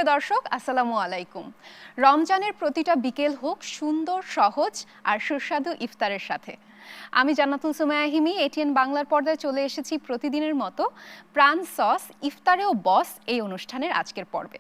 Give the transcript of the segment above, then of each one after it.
সুপ্রিয় দর্শক, আসসালামু আলাইকুম। রমজানের প্রতিটা বিকেল হোক সুন্দর, সহজ আর সুস্বাদু ইফতারের সাথে। আমি জান্নাতুল সুমাইয়া হিমি, এটিএন বাংলার পর্দায় চলে এসেছি প্রতিদিনের মতো প্রাণ সস ইফতারেও বস এই অনুষ্ঠানের আজকের পর্বে।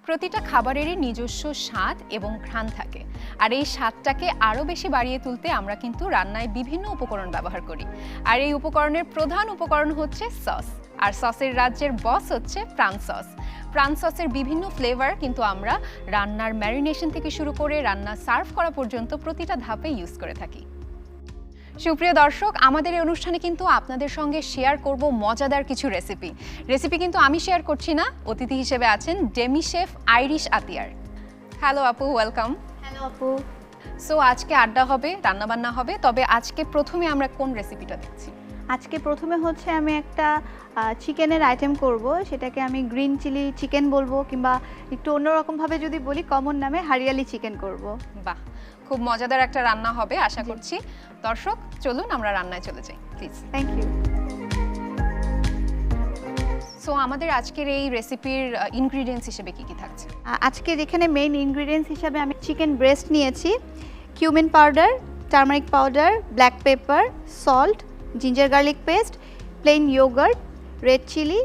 প্রতিটা খাবারেরই নিজস্ব স্বাদ এবং ঘ্রাণ থাকে, আর এই স্বাদটাকে আরও বেশি বাড়িয়ে তুলতে আমরা কিন্তু রান্নায় বিভিন্ন উপকরণ ব্যবহার করি। আর এই উপকরণের প্রধান উপকরণ হচ্ছে সস, আর সসের রাজ্যের বস হচ্ছে প্রাণ সস। প্রাণ সসের বিভিন্ন ফ্লেভার কিন্তু আমরা রান্নার ম্যারিনেশন থেকে শুরু করে রান্না সার্ভ করা পর্যন্ত প্রতিটা ধাপে ইউজ করে থাকি। সুপ্রিয় দর্শক, আমাদের এই অনুষ্ঠানে কিন্তু আপনাদের সঙ্গে শেয়ার করব মজাদার কিছু রেসিপি কিন্তু আমি শেয়ার করছি না, অতিথি হিসেবে আছেন demi chef Irish Atiar. Hello আপু, ওয়েলকাম। হ্যালো আপু। সো আজকে আড্ডা হবে, রান্নাবান্না হবে, তবে আজকে প্রথমে আমরা কোন রেসিপিটা দেখছি? আজকে প্রথমে হচ্ছে আমি একটা চিকেনের আইটেম করব, সেটাকে আমি গ্রিন চিলি চিকেন বলবো, কিংবা একটু অন্যরকমভাবে যদি বলি কমন নামে হারিয়ালি চিকেন করব। বাহ, খুব মজাদার একটা রান্না হবে আশা করছি। দর্শক চলুন আমরা রান্নায় চলে যাই প্লিজ। Thank you. সো আমাদের আজকের এই রেসিপির ইনগ্রিডিয়েন্টস হিসেবে কি কি থাকছে? আজকের এখানে মেইন ইনগ্রিডিয়েন্টস হিসাবে আমি চিকেন ব্রেস্ট নিয়েছি, cumin powder, turmeric powder, black pepper, salt, ginger garlic paste, plain yogurt, red chilli,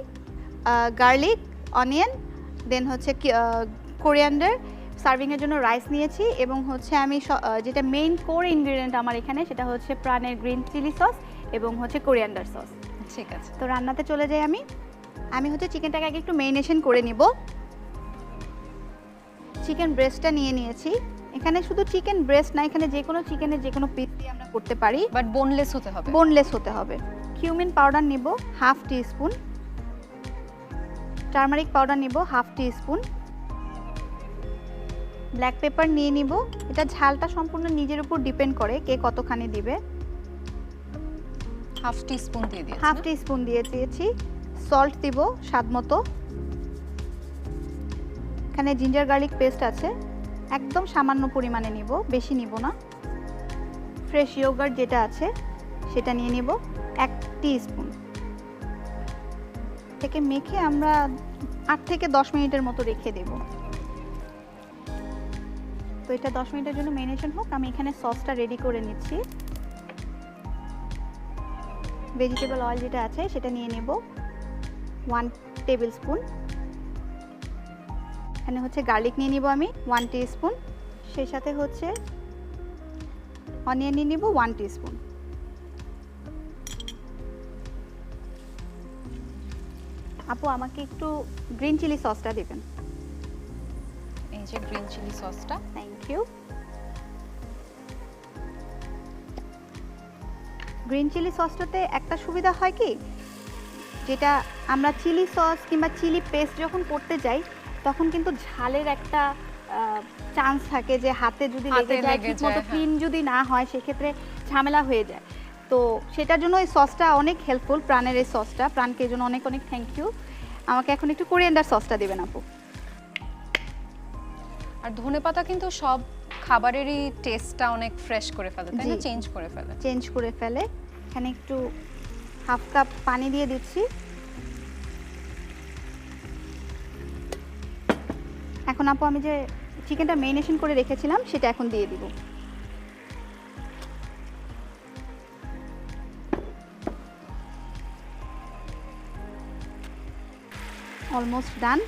garlic, onion, then হচ্ছে কোরিয়ান্ডার, সার্ভিংয়ের জন্য রাইস নিয়েছি, এবং হচ্ছে আমি যেটা মেইন কোর ইনগ্রিডিয়েন্ট আমার এখানে সেটা হচ্ছে প্রাণের গ্রিন চিলি সস এবং হচ্ছে কোরিয়ান্ডার সস। ঠিক আছে, তো রান্নাতে চলে যাই। আমি হচ্ছে চিকেনটাকে আগে একটু মেরিনেশন করে নিব। চিকেন ব্রেস্টটা নিয়ে নিয়েছি। এখানে শুধু চিকেন ব্রেস্ট না, এখানে যে কোনো চিকেনের যে কোনো পিস দিয়ে আমরা করতে পারি, বাট বোনলেস হতে হবে। বোনলেস হতে হবে। কিউমিন পাউডার নিব হাফ টিস্পুন, টারমারিক পাউডার নিব হাফ টিস্পুন, ব্ল্যাক পেপার নিয়ে নিব। এটা ঝালটা সম্পূর্ণ নিজের উপর ডিপেন্ড করে কে কতখানি দিবে। হাফ টিস্পুন দিয়ে দিয়েছি, হাফ টিস্পুন দিয়ে দিয়েছি। সল্ট দিব স্বাদ মতো। এখানে জিঞ্জার গার্লিক পেস্ট আছে, একদম সামান্য পরিমাণে নিব, বেশি নিব না। ফ্রেশ ইয়োগার্ট যেটা আছে সেটা নিয়ে নিব 1 টিস্পুন। থেকে মেখে আমরা 8 থেকে 10 মিনিটের মতো রেখে দেব। তো এটা 10 মিনিটের জন্য ম্যারিনেশন হোক, আমি এখানে সসটা রেডি করে নিচ্ছি। ভেজিটেবল অয়েল যেটা আছে সেটা নিয়ে নেব 1 টেবিল স্পুন। এখানে হচ্ছে গার্লিক নিয়ে নিব আমি 1 টিস্পুন, সেই সাথে হচ্ছে অনিয়ন নিয়ে নিব 1 টিস্পুন। আপু আমাকে একটু গ্রিন চিলি সসটা দিবেন। এই যে গ্রিন চিলি সসটা। Thank you. গ্রিন চিলি সসটাতে একটা সুবিধা হয় কি, যেটা আমরা চিলি সস কিংবা চিলি পেস্ট যখন করতে যাই তখন কিন্তু ঝালের একটা চান্স থাকে যে হাতে যদি লেগে যায়, ঠিকমতো ক্লিন যদি না হয় সেক্ষেত্রে ঝামেলা হয়ে যায়। তো সেটার জন্য এই সসটা অনেক হেল্পফুল, প্রাণের এই সসটা। প্রাণকে এই জন্য অনেক অনেক থ্যাংক ইউ। আমাকে এখন একটু কোরিয়ান্ডার সসটা দেবেন আপু। আর ধনেপাতা কিন্তু সব খাবারেরই টেস্টটা অনেক ফ্রেশ করে ফেলে, তাই না? চেঞ্জ করে ফেলে। এখানে একটু হাফ কাপ পানি দিয়ে দিচ্ছি। এখন আপু আমি যে চিকেনটা ম্যারিনেশন করে রেখেছিলাম সেটা এখন দিয়ে দিব। Almost done.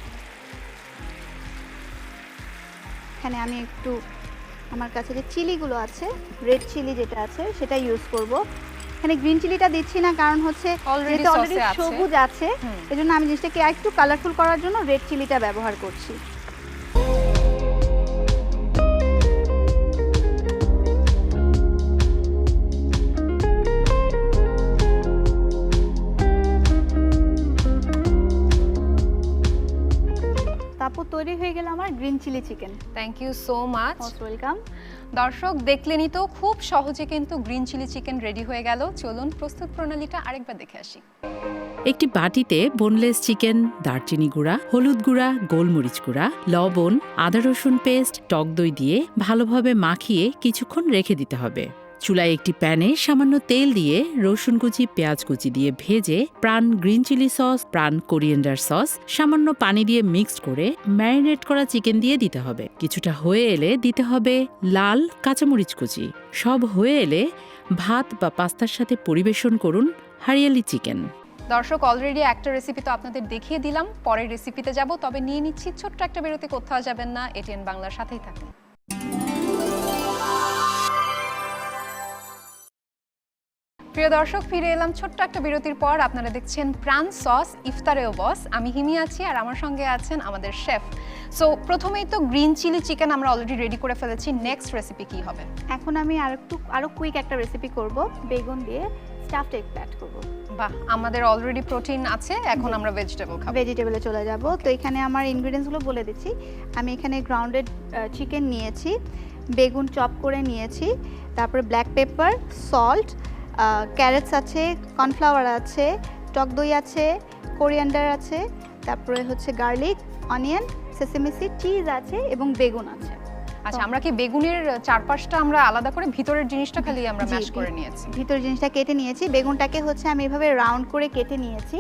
এখানে আমি একটু আমার কাছে যে চিলিগুলো আছে, রেড চিলি যেটা আছে সেটা ইউজ করব। এখানে গ্রিন চিলিটা দিচ্ছি না, কারণ হচ্ছে অলরেডি সবুজ আছে, এজন্য আমি জিনিসটাকে একটু কালারফুল করার জন্য রেড চিলিটা ব্যবহার করছি। আপু তৈরি হয়ে গেল আমার green chilli chicken. Thank you so much. Most welcome. দর্শক দেখলেনই তো, খুব সহজে কিন্তু গ্রিন চিলি চিকেন রেডি হয়ে গেল। চলুন প্রস্তুত প্রণালীটা আরেকবার দেখে আসি। একটি বাটিতে বোনলেস চিকেন, দারচিনি গুঁড়া, হলুদ গুঁড়া, গোলমরিচ গুঁড়া, লবণ, আদা রসুন পেস্ট, টক দই দিয়ে ভালোভাবে মাখিয়ে কিছুক্ষণ রেখে দিতে হবে। চুলায় একটি প্যানে সামান্য তেল দিয়ে রসুন কুচি পেঁয়াজ কুচি দিয়ে ভেজে প্রাণ গ্রিন চিলি সস প্রাণ কোরিয়েন্ডার সস সামান্য পানি দিয়ে মিক্সড করে ম্যারিনেট করা চিকেন দিয়ে দিতে হবে। কিছুটা হয়ে এলে দিতে হবে লাল কাঁচামরিচ কুচি। সব হয়ে এলে ভাত বা পাস্তার সাথে পরিবেশন করুন হরিয়ালি চিকেন। দর্শক, অলরেডি একটা রেসিপি তো আপনাদের দেখিয়ে দিলাম, পরের রেসিপিতে যাব, তবে নিয়ে নিচ্ছি ছোট্ট একটা বিরতি। কোথাও যাবেন না, এটিএন বাংলার সাথেই থাকুন। প্রিয় দর্শক, ফিরে এলাম ছোট্ট একটা বিরতির পর। আপনারা দেখছেন প্রাণ সস ইফতারেও বস। আমি হিমি আছি আর আমার সঙ্গে আছেন আমাদের শেফ। সো প্রথমেই তো গ্রিন চিলি চিকেন আমরা অলরেডি রেডি করে ফেলেছি। নেক্সট রেসিপি কি হবে? এখন আমি আরো কুইক একটা রেসিপি করব, বেগুন দিয়ে স্টাফড এগ প্যাট করব। বাহ, আমাদের অলরেডি প্রোটিন আছে, এখন আমরা ভেজিটেবল খাবো। ভেজিটেবলে চলে যাব। তো এখানে আমার ইনগ্রেডিয়েন্টসগুলো বলে দিচ্ছি। আমি এখানে গ্রাউন্ডেড চিকেন নিয়েছি, বেগুন চপ করে নিয়েছি, তারপরে ব্ল্যাক পেপার, সল্ট, ক্যারেটস আছে, কর্নফ্লাওয়ার আছে, টক দই আছে, কোরিয়ান্ডার আছে, তারপরে হচ্ছে garlic, onion, sesame seed, cheese আছে এবং বেগুন আছে। আচ্ছা, আমরা কি বেগুনের চারপাশটা আমরা আলাদা করে ভিতরের জিনিসটা খালি আমরা জি, ম্যাশ করে নিয়েছি? ভিতরের জিনিসটা কেটে নিয়েছি। বেগুনটাকে হচ্ছে আমি এভাবে রাউন্ড করে কেটে নিয়েছি।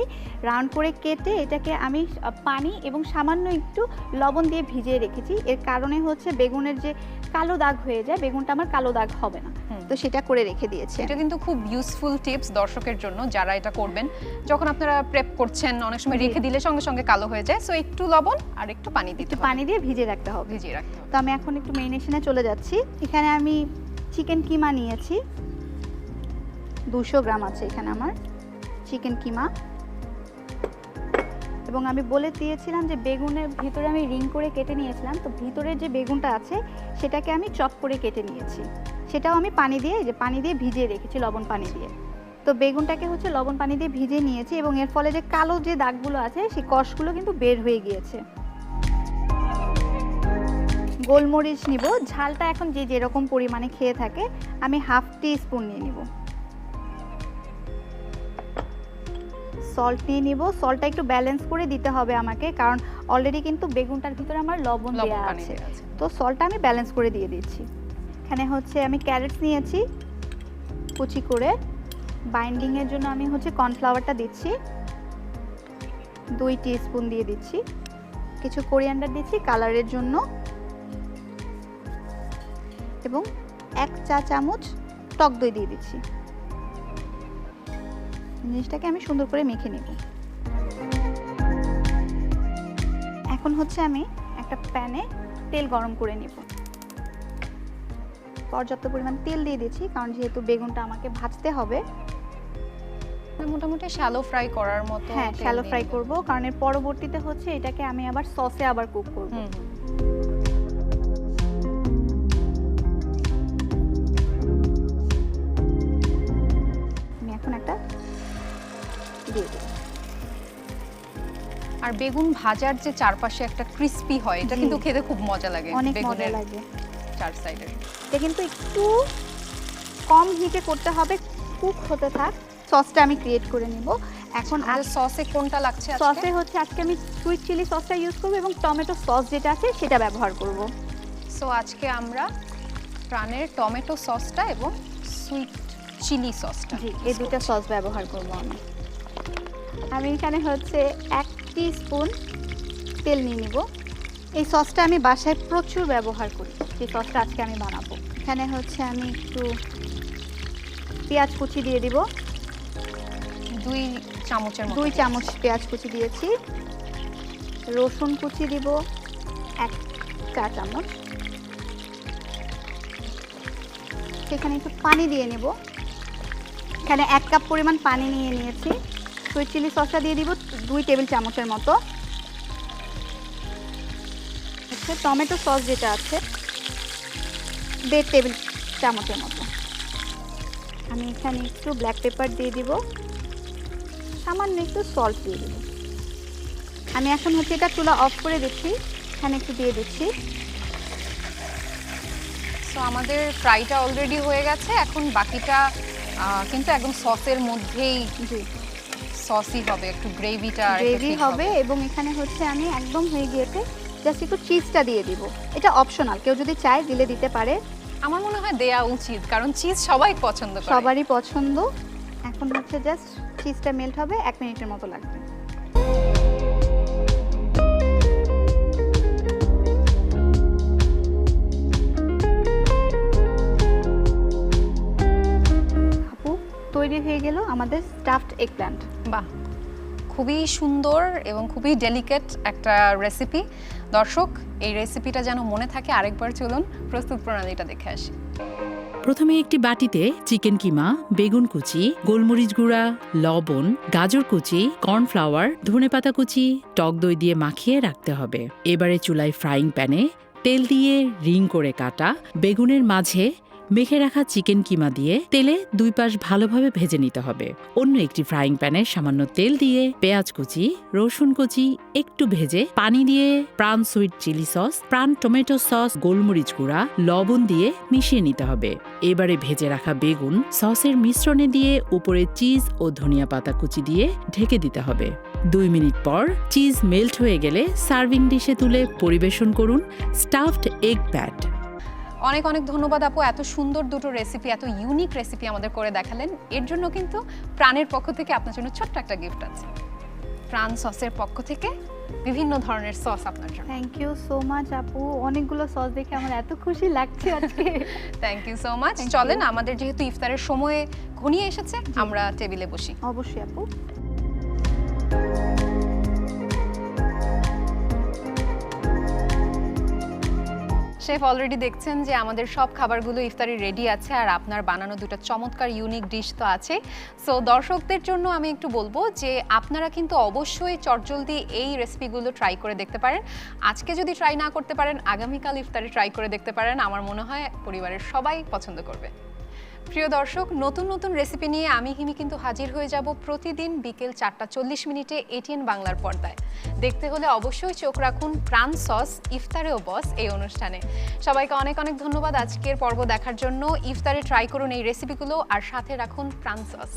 রাউন্ড করে কেটে এটাকে আমি পানি এবং সামান্য একটু লবণ দিয়ে ভিজিয়ে রেখেছি। এর কারণে হচ্ছে বেগুনের যে কালো দাগ হয়ে যায়, বেগুনটা আমার কালো দাগ হবে না, তো সেটা করে রেখে দিয়েছি। এটা কিন্তু খুব ইউজফুল টিপস দর্শকের জন্য, যারা এটা করবেন। যখন আপনারা প্রেপ করছেন অনেক সময় রেখে দিলে সঙ্গে সঙ্গে কালো হয়ে যায়, সো একটু লবণ আর একটু পানি দিতে হবে, পানি দিয়ে ভিজিয়ে রাখতে হবে। ভিজিয়ে রাখতে হবে। তো আমি এখন একটু মেরিনেশনে চলে যাচ্ছি। এখানে আমি চিকেন কিমা নিয়েছি, 200 গ্রাম আছে এখানে আমার চিকেন কিমা। এবং আমি বলে দিয়েছিলাম যে বেগুনের ভিতরে আমি রিং করে কেটে নিয়েছিলাম, তো ভিতরের যে বেগুনটা আছে সেটাকে আমি চপ করে কেটে নিয়েছি। সেটাও আমি পানি দিয়ে ভিজিয়ে রেখেছি, লবণ পানি দিয়ে। তো বেগুনটাকে হচ্ছে লবণ পানি দিয়ে ভিজিয়ে নিয়েছি এবং এর ফলে যে কালো যে দাগগুলো আছে সেই কষগুলো কিন্তু বের হয়ে গিয়েছে। গোলমরিচ নিব, ঝালটা এখন যে যেরকম পরিমাণে খেয়ে থাকে, আমি হাফ টি স্পুন নিয়ে নিব। সল্ট নিয়ে নিব, সল্টটা একটু ব্যালেন্স করে দিতে হবে আমাকে, কারণ অলরেডি কিন্তু বেগুনটার ভিতরে আমার লবণ দেওয়া আছে, তো সল্টটা আমি ব্যালেন্স করে দিয়ে দিচ্ছি। এখানে হচ্ছে আমি ক্যারেটস নিয়েছি কুচি করে, বাইন্ডিংয়ের জন্য আমি হচ্ছে কর্নফ্লাওয়ারটা দিচ্ছি, 2 টিস্পুন দিয়ে দিচ্ছি। কিছু কোরিয়ান্ডার দিচ্ছি কালারের জন্য এবং 1 চা চামচ টক দই দিয়ে দিচ্ছি। জিনিসটাকে আমি সুন্দর করে মেখে নেব। এখন হচ্ছে আমি একটা প্যানে তেল গরম করে নেব। পর্যাপ্ত পরিমাণ তেল দিয়ে দিচ্ছি, কারণ যেহেতু বেগুনটা আমাকে ভাজতে হবে। মোটামুটি শ্যালো ফ্রাই করার মতো। হ্যাঁ, শ্যালো ফ্রাই করব, কারণ এর পরবর্তীতে হচ্ছে এটাকে আমি আবার সসে আবার কুক করব। আমি এখন একটা দিয়ে দেব। আর বেগুন ভাজার যে চারপাশে একটা ক্রিস্পি হয়, এটা কিন্তু খেতে খুব মজা লাগে। অনেক মজা লাগে। চার সাইডে এটা কিন্তু একটু কম হিটে করতে হবে, কুক হতে থাক। সসটা আমি ক্রিয়েট করে নিব। এখন সসে কোনটা লাগছে আজকে? সসে হচ্ছে আজকে আমি সুইট চিলি সসটা ইউজ করব এবং টমেটো সস যেটা আছে সেটা ব্যবহার করব। সো আজকে আমরা প্রাণের টমেটো সসটা এবং সুইট চিলি সসটা, জি, এই দুটো সস ব্যবহার করব আমি এখানে হচ্ছে 1 টিস্পুন তেল নিয়ে নিব। এই সসটা আমি বাসায় প্রচুর ব্যবহার করি, এই সসটা আজকে আমি বানাবো। এখানে হচ্ছে আমি একটু পেঁয়াজ কুচি দিয়ে দিব, 2 চামচের মতো। 2 চামচ পেঁয়াজ কুচি দিয়েছি। রসুন কুচি দিব 1 চা চামচ। সেখানে একটু পানি দিয়ে নেব। এখানে 1 কাপ পরিমাণ পানি নিয়ে নিয়েছি। সুইট চিলি সসটা দিয়ে দিব 2 টেবিল চামচের মতো। টমেটো সস যেটা আছে 1.5 টেবিল চামচের মতো। আমি এখানে একটু ব্ল্যাক পেপার দিয়ে দিব, সামান্য একটু সল্ট দিয়ে দিব। আমি এখন হচ্ছে এটা চুলা অফ করে দিচ্ছি, এখানে একটু দিয়ে দিচ্ছি। সো আমাদের ফ্রাইটা অলরেডি হয়ে গেছে, এখন বাকিটা কিন্তু একদম সসের মধ্যেই সসই হবে, একটু গ্রেভিটা হবে। এবং এখানে হচ্ছে আমি একদম হয়ে গিয়েছে, জাস্ট একটু চিজটা দিয়ে দিব। এটা অপশনাল, কেউ যদি চায় দিলে দিতে পারে। আমার মনে হয় দেয়া উচিত, কারণ চিজ সবাই পছন্দ করে। সবারই পছন্দ। এখন হচ্ছে জাস্ট চিজটা মেল্ট হবে, 1 মিনিটের মতো লাগবে। আপু, তৈরি হয়ে গেল আমাদের স্টাফড এগ প্ল্যান্ট। বাহ, খুবই সুন্দর এবং খুবই ডেলিকেট একটা রেসিপি। দর্শক, এই রেসিপিটা যেন মনে থাকে, আরেকবার চলুন প্রস্তুত প্রণালীটা দেখে আসি। প্রথমে একটি বাটিতে চিকেন কিমা, বেগুন কুচি, গোলমরিচ গুঁড়া, লবণ, গাজর কুচি, কর্নফ্লাওয়ার, ধনেপাতা কুচি, টক দই দিয়ে মাখিয়ে রাখতে হবে। এবারে চুলায় ফ্রাইং প্যানে তেল দিয়ে রিং করে কাটা বেগুনের মাঝে মেখে রাখা চিকেন কিমা দিয়ে তেলে 2 পাশ ভালোভাবে ভেজে নিতে হবে। অন্য একটি ফ্রাইং প্যানে সামান্য তেল দিয়ে পেঁয়াজ কুচি, রসুন কুচি একটু ভেজে পানি দিয়ে প্রাণ সুইট চিলি সস, প্রাণ টমেটো সস, গোলমরিচ গুঁড়া, লবণ দিয়ে মিশিয়ে নিতে হবে। এবারে ভেজে রাখা বেগুন সসের মিশ্রণে দিয়ে উপরে চিজ ও ধনিয়া পাতা কুচি দিয়ে ঢেকে দিতে হবে। 2 মিনিট পর চিজ মেল্ট হয়ে গেলে সার্ভিং ডিশে তুলে পরিবেশন করুন স্টাফড এগ প্যাট। অনেক অনেক ধন্যবাদ আপু, এত সুন্দর দুটো রেসিপি, এত ইউনিক রেসিপি আমাদের করে দেখালেন। এর জন্য কিন্তু প্রাণের পক্ষ থেকে আপনার জন্য ছোট্ট একটা গিফট আছে। প্রাণ সসের পক্ষ থেকে বিভিন্ন ধরনের সস আপনার জন্য। থ্যাংক ইউ সো মাচ আপু, অনেকগুলো সস দেখে আমার এত খুশি লাগছে আজকে। Thank you so much. Thank চলেন, you. আমাদের যেহেতু ইফতারের সময় ঘনিয়ে এসেছে, আমরা টেবিলে বসি। অবশ্যই আপু। শেফ, অলরেডি দেখছেন যে আমাদের সব খাবারগুলো ইফতারি রেডি আছে, আর আপনার বানানো দুটো চমৎকার ইউনিক ডিশ তো আছে। সো দর্শকদের জন্য আমি একটু বলবো যে আপনারা কিন্তু অবশ্যই চটজলদি এই রেসিপিগুলো ট্রাই করে দেখতে পারেন। আজকে যদি ট্রাই না করতে পারেন, আগামীকাল ইফতারি ট্রাই করে দেখতে পারেন। আমার মনে হয় পরিবারের সবাই পছন্দ করবে। প্রিয় দর্শক, নতুন নতুন রেসিপি নিয়ে আমি হিমি কিন্তু হাজির হয়ে যাব প্রতিদিন বিকেল 4:40 ATN বাংলার পর্দায়। দেখতে হলে অবশ্যই চোখ রাখুন প্রাণ সস ইফতারেও বস এই অনুষ্ঠানে। সবাইকে অনেক অনেক ধন্যবাদ আজকের পর্ব দেখার জন্য। ইফতারে ট্রাই করুন এই রেসিপিগুলো, আর সাথে রাখুন প্রাণ সস।